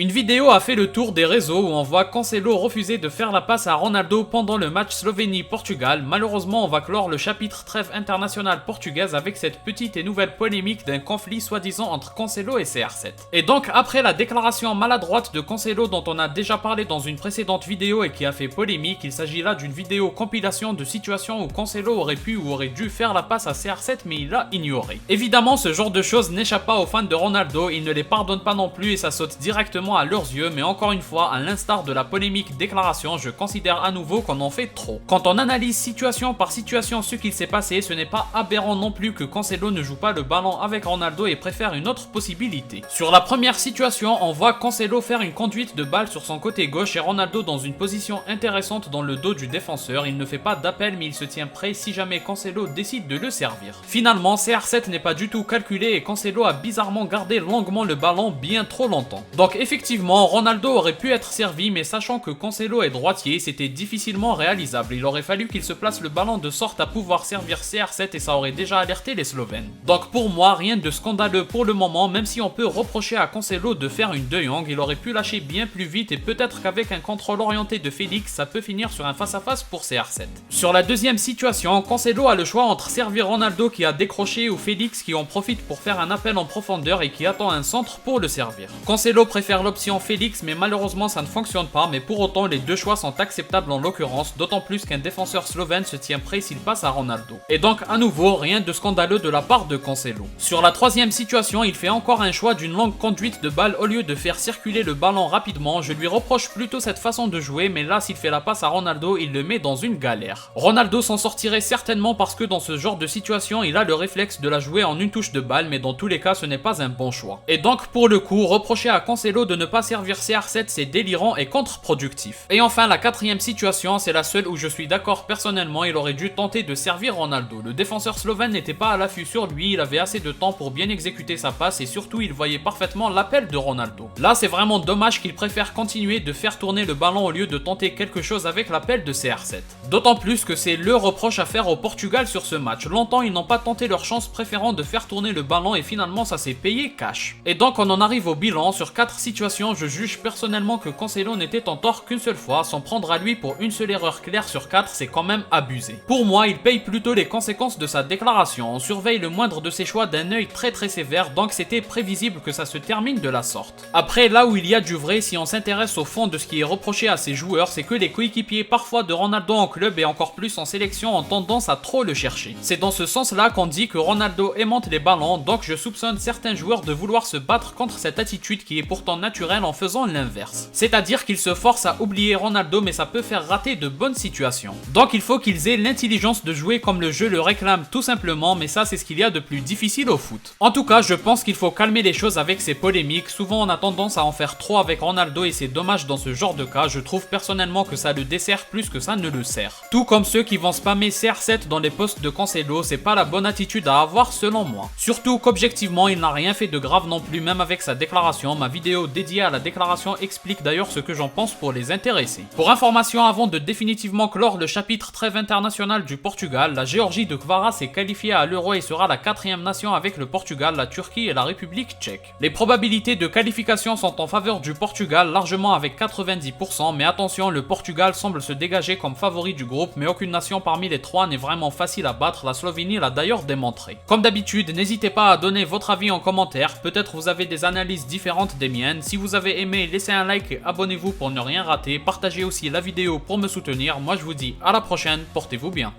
Une vidéo a fait le tour des réseaux où on voit Cancelo refuser de faire la passe à Ronaldo pendant le match Slovénie-Portugal. Malheureusement, on va clore le chapitre trêve internationale portugaise avec cette petite et nouvelle polémique d'un conflit soi-disant entre Cancelo et CR7. Et donc, après la déclaration maladroite de Cancelo dont on a déjà parlé dans une précédente vidéo et qui a fait polémique, il s'agit là d'une vidéo compilation de situations où Cancelo aurait pu ou aurait dû faire la passe à CR7 mais il l'a ignoré. Évidemment, ce genre de choses n'échappe pas aux fans de Ronaldo, ils ne les pardonnent pas non plus et ça saute directement à leurs yeux, mais encore une fois, à l'instar de la polémique déclaration, je considère à nouveau qu'on en fait trop. Quand on analyse situation par situation ce qu'il s'est passé, ce n'est pas aberrant non plus que Cancelo ne joue pas le ballon avec Ronaldo et préfère une autre possibilité. Sur la première situation, on voit Cancelo faire une conduite de balle sur son côté gauche et Ronaldo dans une position intéressante dans le dos du défenseur. Il ne fait pas d'appel mais il se tient prêt si jamais Cancelo décide de le servir. Finalement, CR7 n'est pas du tout calculé et Cancelo a bizarrement gardé longuement le ballon bien trop longtemps. Donc effectivement, Ronaldo aurait pu être servi, mais sachant que Cancelo est droitier, c'était difficilement réalisable. Il aurait fallu qu'il se place le ballon de sorte à pouvoir servir CR7 et ça aurait déjà alerté les Slovènes. Donc pour moi, rien de scandaleux pour le moment, même si on peut reprocher à Cancelo de faire une De Jong, il aurait pu lâcher bien plus vite et peut-être qu'avec un contrôle orienté de Félix, ça peut finir sur un face-à-face pour CR7. Sur la deuxième situation, Cancelo a le choix entre servir Ronaldo qui a décroché ou Félix qui en profite pour faire un appel en profondeur et qui attend un centre pour le servir. Cancelo préfère l'option Félix, mais malheureusement ça ne fonctionne pas, mais pour autant les deux choix sont acceptables en l'occurrence, d'autant plus qu'un défenseur slovène se tient prêt s'il passe à Ronaldo. Et donc à nouveau, rien de scandaleux de la part de Cancelo. Sur la troisième situation, il fait encore un choix d'une longue conduite de balle au lieu de faire circuler le ballon rapidement. Je lui reproche plutôt cette façon de jouer, mais là s'il fait la passe à Ronaldo, il le met dans une galère. Ronaldo s'en sortirait certainement parce que dans ce genre de situation, il a le réflexe de la jouer en une touche de balle, mais dans tous les cas ce n'est pas un bon choix. Et donc pour le coup, reprocher à Cancelo de ne pas servir CR7 c'est délirant et contre-productif. Et enfin la quatrième situation, c'est la seule où je suis d'accord personnellement, il aurait dû tenter de servir Ronaldo. Le défenseur slovène n'était pas à l'affût sur lui, il avait assez de temps pour bien exécuter sa passe et surtout il voyait parfaitement l'appel de Ronaldo. Là c'est vraiment dommage qu'il préfère continuer de faire tourner le ballon au lieu de tenter quelque chose avec l'appel de CR7. D'autant plus que c'est le reproche à faire au Portugal sur ce match. Longtemps ils n'ont pas tenté leur chance préférant de faire tourner le ballon et finalement ça s'est payé cash. Et donc on en arrive au bilan. Sur 4 situations, je juge personnellement que Cancelo n'était en tort qu'une seule fois. S'en prendre à lui pour une seule erreur claire sur 4, c'est quand même abusé. Pour moi, il paye plutôt les conséquences de sa déclaration. On surveille le moindre de ses choix d'un œil très sévère, donc c'était prévisible que ça se termine de la sorte. Après, là où il y a du vrai, si on s'intéresse au fond de ce qui est reproché à ces joueurs, c'est que les coéquipiers parfois de Ronaldo en club et encore plus en sélection ont tendance à trop le chercher. C'est dans ce sens-là qu'on dit que Ronaldo aimante les ballons, donc je soupçonne certains joueurs de vouloir se battre contre cette attitude qui est pourtant naturelle en faisant l'inverse. C'est-à-dire qu'ils se forcent à oublier Ronaldo mais ça peut faire rater de bonnes situations. Donc il faut qu'ils aient l'intelligence de jouer comme le jeu le réclame tout simplement, mais ça c'est ce qu'il y a de plus difficile au foot. En tout cas, je pense qu'il faut calmer les choses avec ces polémiques. Souvent on a tendance à en faire trop avec Ronaldo et c'est dommage dans ce genre de cas. Je trouve personnellement que ça le dessert plus que ça ne le sert. Tout comme ceux qui vont spammer CR7 dans les posts de Cancelo, c'est pas la bonne attitude à avoir selon moi. Surtout qu'objectivement il n'a rien fait de grave non plus, même avec sa déclaration. Ma vidéo dédiée à la déclaration explique d'ailleurs ce que j'en pense pour les intéressés. Pour information, avant de définitivement clore le chapitre trêve international du Portugal, la Géorgie de Kvara s'est qualifiée à l'Euro et sera la 4e nation avec le Portugal, la Turquie et la République tchèque. Les probabilités de qualification sont en faveur du Portugal largement avec 90%, mais attention, le Portugal semble se dégager comme favori du groupe, mais aucune nation parmi les trois n'est vraiment facile à battre, la Slovénie l'a d'ailleurs démontré. Comme d'habitude, n'hésitez pas à donner votre avis en commentaire, peut-être vous avez des analyses différentes des miennes. Si vous avez aimé, laissez un like et abonnez-vous pour ne rien rater. Partagez aussi la vidéo pour me soutenir. Moi je vous dis à la prochaine, portez-vous bien.